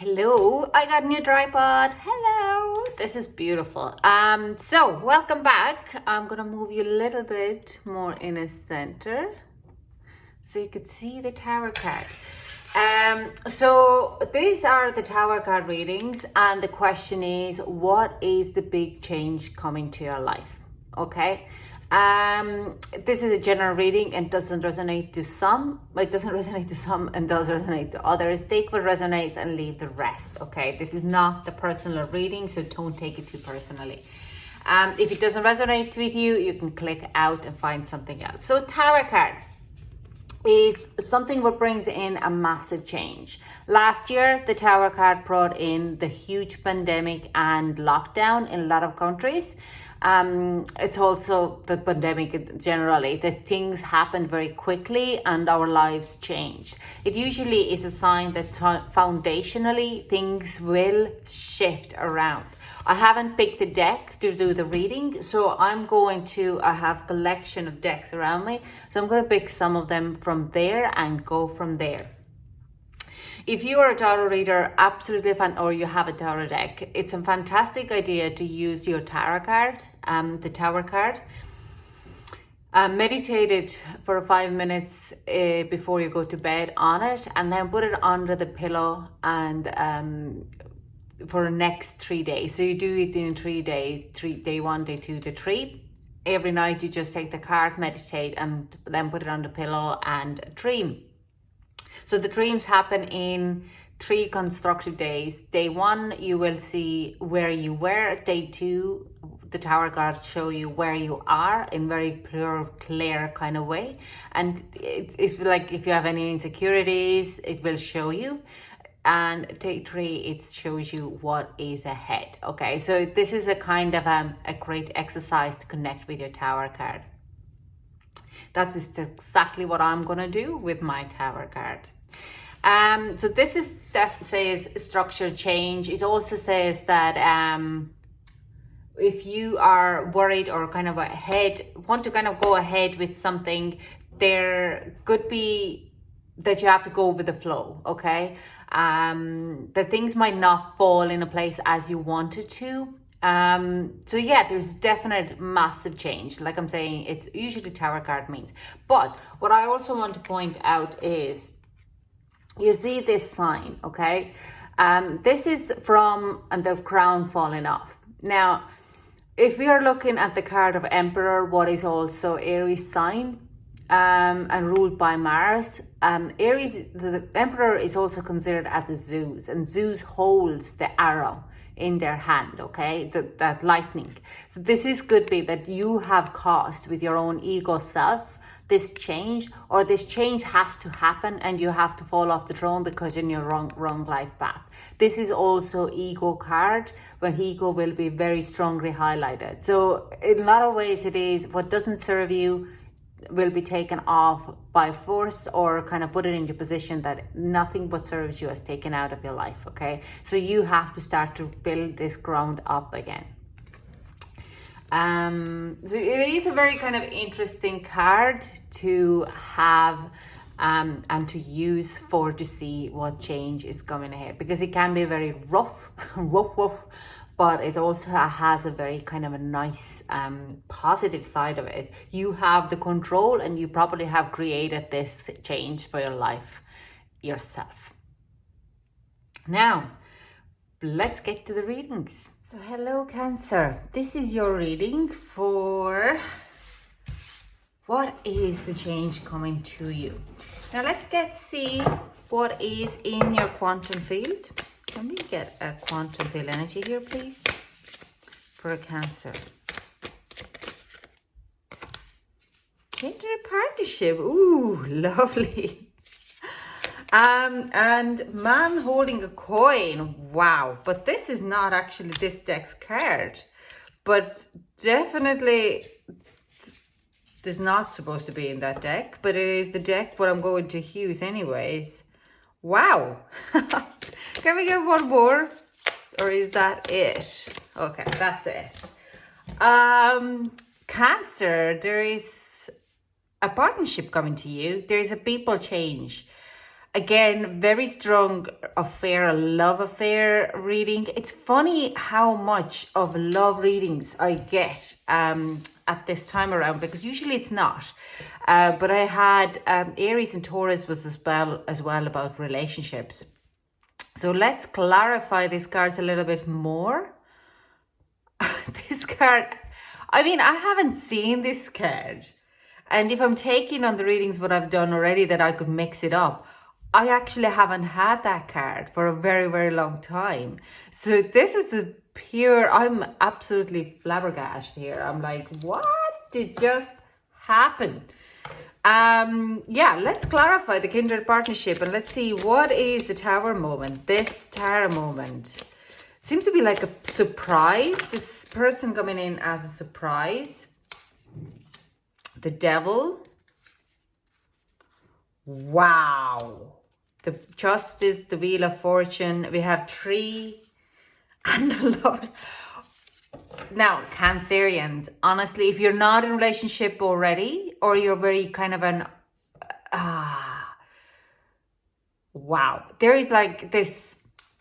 Hello, I got a new tripod. Hello, this is beautiful. So welcome back. I'm gonna move you a little bit more in a center so you could see the tower card. So these are the tower card readings, and the question is, what is the big change coming to your life? Okay. This is a general reading and doesn't resonate to some. It doesn't resonate to some and does resonate to others. Take what resonates and leave the rest. Okay, this is not the personal reading, so don't take it too personally. If it doesn't resonate with you, you can click out and find something else. So tower card is something what brings in a massive change. Last year, the tower card brought in the huge pandemic and lockdown in a lot of countries. It's also the pandemic generally, that things happened very quickly and our lives changed. It usually is a sign that foundationally things will shift around. I haven't picked the deck to do the reading, so I have a collection of decks around me. So I'm going to pick some of them from there and go from there. If you are a tarot reader, absolutely fun, or you have a tarot deck, it's a fantastic idea to use your tarot card, the tower card. Meditate it for 5 minutes before you go to bed on it, and then put it under the pillow and for the next 3 days. So you do it in 3 days, day 1, day 2, day 3. Every night you just take the card, meditate, and then put it on the pillow and dream. So the dreams happen in 3 constructive days. Day 1, you will see where you were. Day 2, the tower cards show you where you are in very clear kind of way. And if you have any insecurities, it will show you. And day 3, it shows you what is ahead. Okay, so this is a kind of a great exercise to connect with your tower card. That's exactly what I'm gonna do with my tower card. So this says structure change. It also says that if you are worried or kind of want to kind of go ahead with something, there could be that you have to go with the flow, okay? That things might not fall in a place as you wanted to. So yeah, there's definite massive change. Like I'm saying, it's usually tower card means. But what I also want to point out is, you see this sign, okay? This is from the crown falling off. Now, if we are looking at the card of Emperor, what is also Aries sign, and ruled by Mars, Aries, the Emperor is also considered as a Zeus, and Zeus holds the arrow in their hand, okay, that lightning. So this could be that you have caused with your own ego self this change, or this change has to happen and you have to fall off the throne because you're in your wrong life path. This is also ego card, when ego will be very strongly highlighted. So in a lot of ways, it is what doesn't serve you will be taken off by force, or kind of put it into position that nothing but serves you is taken out of your life, okay? So you have to start to build this ground up again. So it is a very kind of interesting card to have and to use to see what change is coming ahead, because it can be very rough, but it also has a very kind of a nice positive side of it. You have the control, and you probably have created this change for your life yourself. Now, let's get to the readings. So hello Cancer, this is your reading for what is the change coming to you. Now let's see what is in your quantum field. Can we get a quantum field energy here, please, for a Cancer? Gender partnership, ooh, lovely. And man holding a coin, wow. But this is not actually this deck's card, but definitely this is not supposed to be in that deck, but it is the deck what I'm going to use anyways. Wow. Can we get one more, or is that it? Okay, that's it. Cancer, there is a partnership coming to you. There is a people change. Again, very strong affair, love affair reading. It's funny how much of love readings I get at this time around, because usually it's not. But I had Aries and Taurus was as well about relationships. So let's clarify these cards a little bit more. This card, I mean, I haven't seen this card. And if I'm taking on the readings what I've done already that I could mix it up, I actually haven't had that card for a very, very long time. So this is a pure, I'm absolutely flabbergasted here. I'm like, what did just happen? Yeah, let's clarify the kindred partnership and let's see what is the Tower moment. This Tower moment seems to be like a surprise. This person coming in as a surprise. The Devil. Wow. The Justice, the Wheel of Fortune. We have 3 and the Lovers. Now, Cancerians, honestly, if you're not in a relationship already, or you're very kind of an, wow. There is like this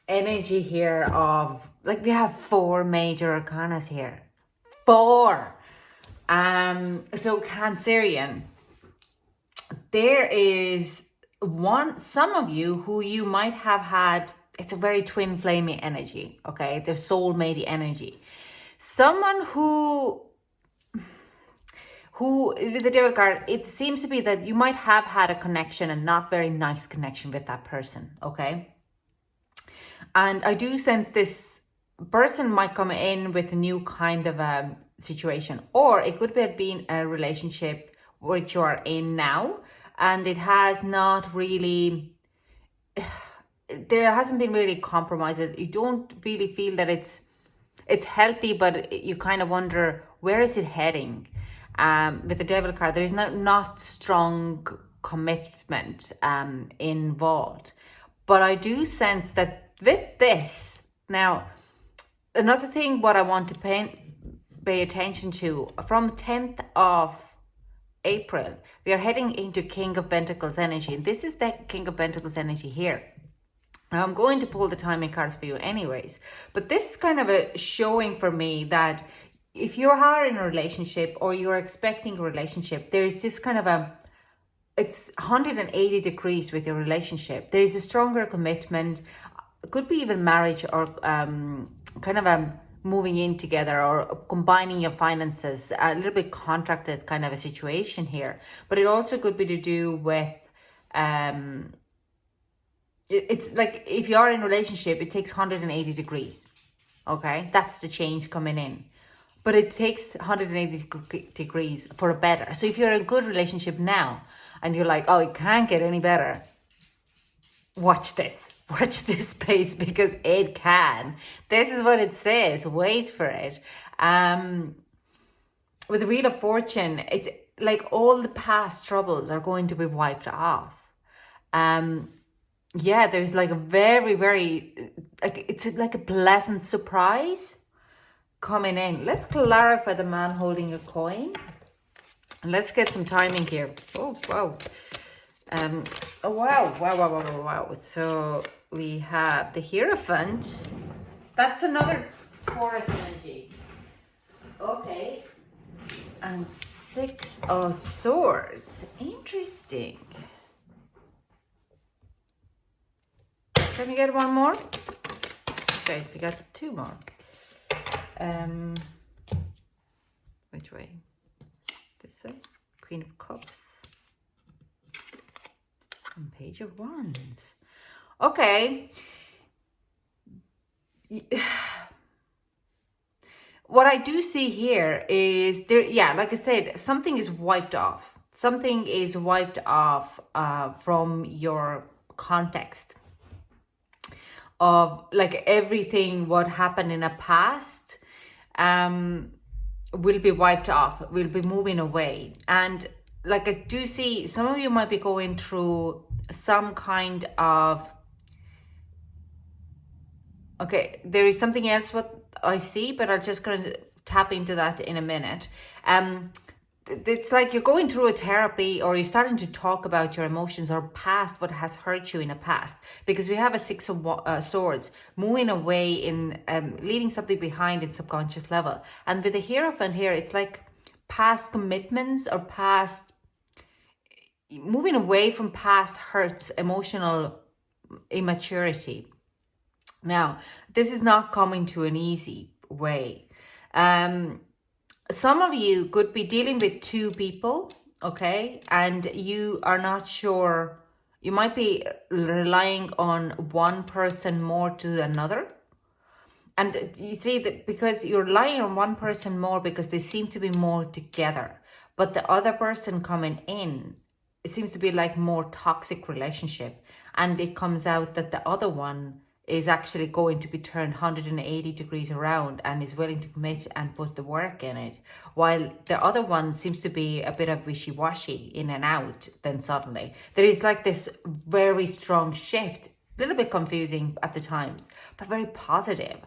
energy here of, like, we have 4 major arcanas here. 4. So Cancerian, there is some of you who you might have had, it's a very twin flamey energy, okay? The soulmate energy. Someone who with the Devil card, it seems to be that you might have had a connection, a not very nice connection with that person, okay? And I do sense this person might come in with a new kind of situation, or it could have been a relationship which you are in now, and it has not really, there hasn't been really compromise. You don't really feel that it's healthy, but you kind of wonder, where is it heading? With the Devil card, there is not strong commitment involved. But I do sense that with this, now, another thing what I want to pay attention to, from 10th of April, we are heading into King of Pentacles energy. And this is the King of Pentacles energy here. Now, I'm going to pull the timing cards for you anyways, but this is kind of a showing for me that if you are in a relationship or you're expecting a relationship, there is this kind of it's 180 degrees with your relationship. There is a stronger commitment. It could be even marriage, or kind of moving in together, or combining your finances, a little bit contracted kind of a situation here. But it also could be to do with it's like, if you are in a relationship, it takes 180 degrees. Okay, that's the change coming in. But it takes 180 degrees for a better. So if you're in a good relationship now and you're like, oh, it can't get any better, watch this. Watch this space, because it can. This is what it says. Wait for it. With the Wheel of Fortune, it's like all the past troubles are going to be wiped off. Yeah, there's like a very, very, like, it's like a pleasant surprise coming in. Let's clarify the man holding a coin. Let's get some timing here. Oh, wow. Oh, wow. So we have the Hierophant. That's another Taurus energy. Okay. And 6 of Swords. Interesting. Can we get one more? Okay, we got 2 more. Which way? This way? Queen of Cups. And Page of Wands. Okay. What I do see here is there, yeah, like I said, something is wiped off. Something is wiped off from your context of, like, everything what happened in the past will be wiped off, will be moving away. And like, I do see some of you might be going through some kind of, okay, there is something else what I see, but I'm just going to tap into that in a minute. it's like you're going through a therapy, or you're starting to talk about your emotions or past, what has hurt you in the past, because we have a six of swords, moving away in leaving something behind in subconscious level. And with the Hierophant here, it's like past commitments or past, moving away from past hurts, emotional immaturity. Now, this is not coming to an easy way. Some of you could be dealing with two people, okay, and you are not sure. You might be relying on one person more to another. And you see that because you're relying on one person more because they seem to be more together, but the other person coming in, it seems to be like more toxic relationship. And it comes out that the other one is actually going to be turned 180 degrees around and is willing to commit and put the work in it, while the other one seems to be a bit of wishy-washy, in and out. Then suddenly there is like this very strong shift, a little bit confusing at the times, but very positive,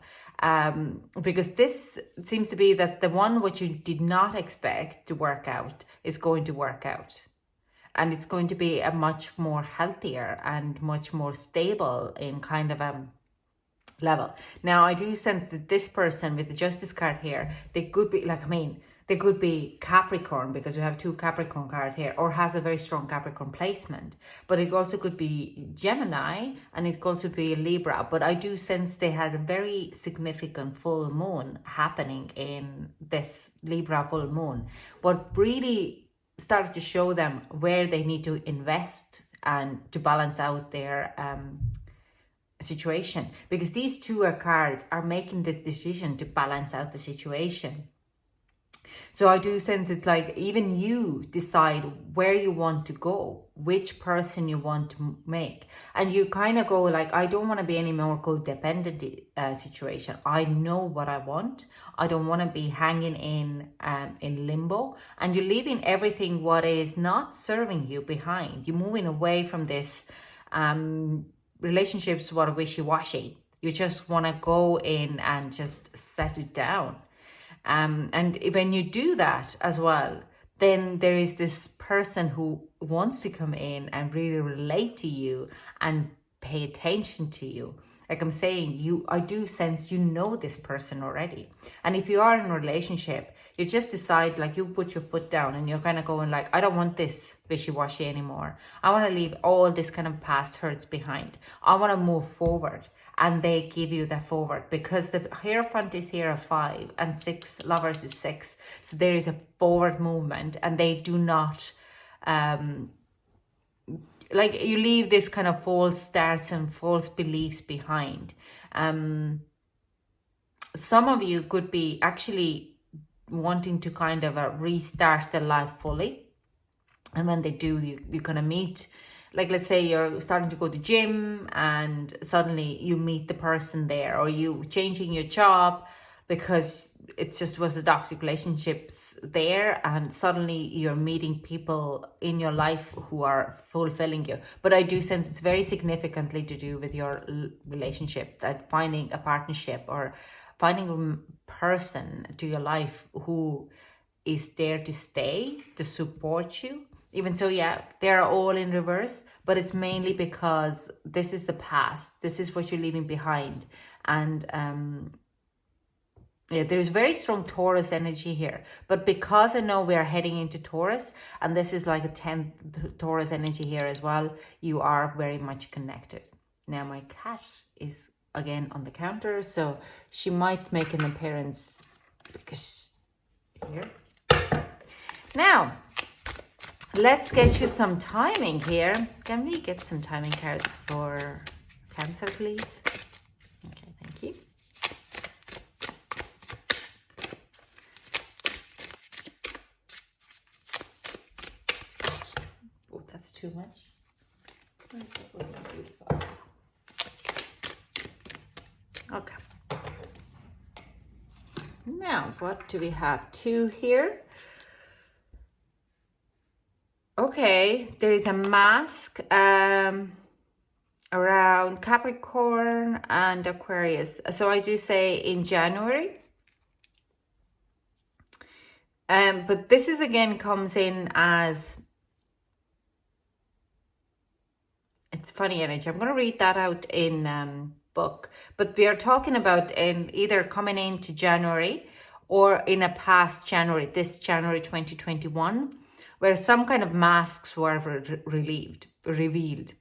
because this seems to be that the one which you did not expect to work out is going to work out. And it's going to be a much more healthier and much more stable in kind of a level. Now, I do sense that this person with the Justice card here, they could be like, they could be Capricorn, because we have two Capricorn cards here, or has a very strong Capricorn placement. But it also could be Gemini, and it could also be Libra. But I do sense they had a very significant full moon happening in this Libra full moon. What really started to show them where they need to invest and to balance out their situation, because these two cards are making the decision to balance out the situation. So I do sense it's like even you decide where you want to go, which person you want to make. And you kind of go like, I don't want to be any more codependent situation. I know what I want. I don't want to be hanging in limbo. And you're leaving everything what is not serving you behind. You're moving away from this relationships what are wishy-washy. You just want to go in and just set it down. And when you do that as well, then there is this person who wants to come in and really relate to you and pay attention to you. Like I'm saying, I do sense you know this person already. And if you are in a relationship, you just decide, like you put your foot down and you're kind of going like, I don't want this wishy-washy anymore. I want to leave all this kind of past hurts behind. I want to move forward. And they give you that forward, because the Hierophant is here of 5 and 6, Lovers is 6. So there is a forward movement, and they do not, like you leave this kind of false starts and false beliefs behind. Some of you could be actually wanting to kind of restart their life fully. And when they do, you're going to meet, like let's say you're starting to go to gym and suddenly you meet the person there, or you changing your job because it just was a toxic relationships there, and suddenly you're meeting people in your life who are fulfilling you. But I do sense it's very significantly to do with your relationship, that finding a partnership or finding a person to your life who is there to stay, to support you. Even so, yeah, they're all in reverse, but it's mainly because this is the past. This is what you're leaving behind. And yeah, there's very strong Taurus energy here. But because I know we are heading into Taurus, and this is like a 10th Taurus energy here as well, you are very much connected. Now my cat is again on the counter, so she might make an appearance because here. Now, let's get you some timing here. Can we get some timing cards for Cancer, please? Okay, thank you. Oh, that's too much. Okay. Now, what do we have? 2 here. Okay, there is a mask around Capricorn and Aquarius. So I do say in January, But this is again comes in as, it's funny energy. I'm going to read that out in book, but we are talking about in either coming into January or in a past January, this January 2021, where some kind of masks were revealed.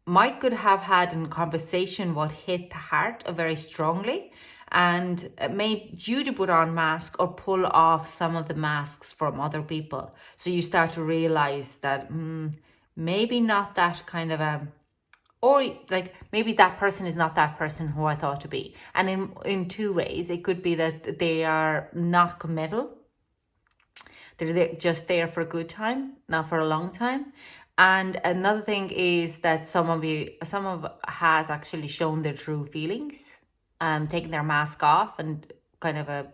Mike could have had a conversation what hit the heart very strongly and made you to put on mask or pull off some of the masks from other people. So you start to realize that maybe not that kind of a, or like maybe that person is not that person who I thought to be. And in two ways, it could be that they are not committal. They're just there for a good time, not for a long time. And another thing is that some of has actually shown their true feelings, taking their mask off and kind of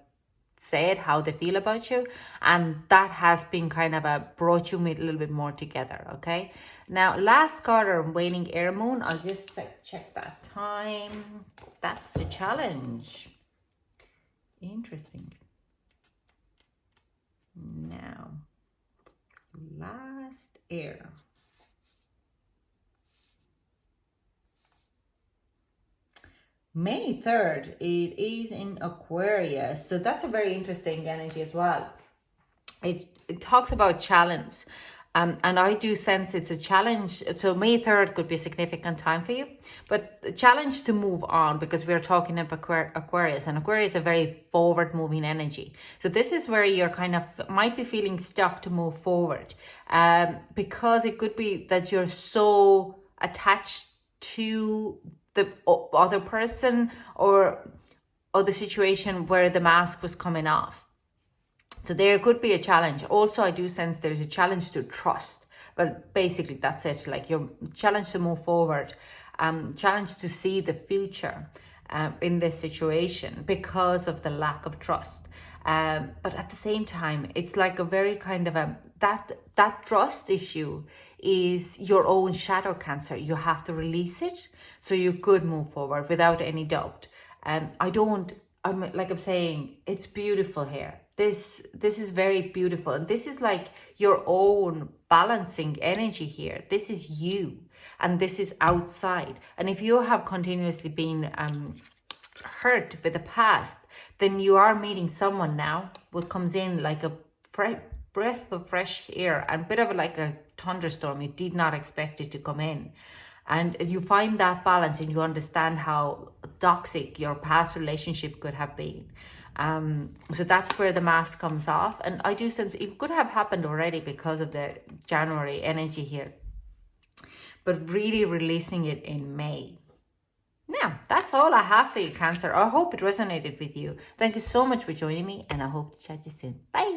said how they feel about you, and that has been kind of brought you a little bit more together. Okay, now last quarter, waning air moon. I'll just check that time. That's the challenge. Interesting. Now, last air. May 3rd, it is in Aquarius. So that's a very interesting energy as well. It talks about challenge. And I do sense it's a challenge. So May 3rd could be a significant time for you, but the challenge to move on, because we're talking about Aquarius, and Aquarius is a very forward moving energy. So this is where you're kind of might be feeling stuck to move forward, because it could be that you're so attached to the other person or the situation where the mask was coming off. So there could be a challenge. Also, I do sense there's a challenge to trust. Well, basically, that's it. Like your challenge to move forward, challenge to see the future in this situation because of the lack of trust. But at the same time, it's like a very kind of that trust issue is your own shadow cancer. You have to release it so you could move forward without any doubt. I'm saying, it's beautiful here. This is very beautiful. And this is like your own balancing energy here. This is you. And this is outside. And if you have continuously been hurt with the past, then you are meeting someone now what comes in like a breath of fresh air and a bit of like a thunderstorm. You did not expect it to come in. And you find that balance and you understand how toxic your past relationship could have been. So that's where the mask comes off. And I do sense it could have happened already because of the January energy here. But really releasing it in May. Now, that's all I have for you, Cancer. I hope it resonated with you. Thank you so much for joining me, and I hope to chat to you soon. Bye.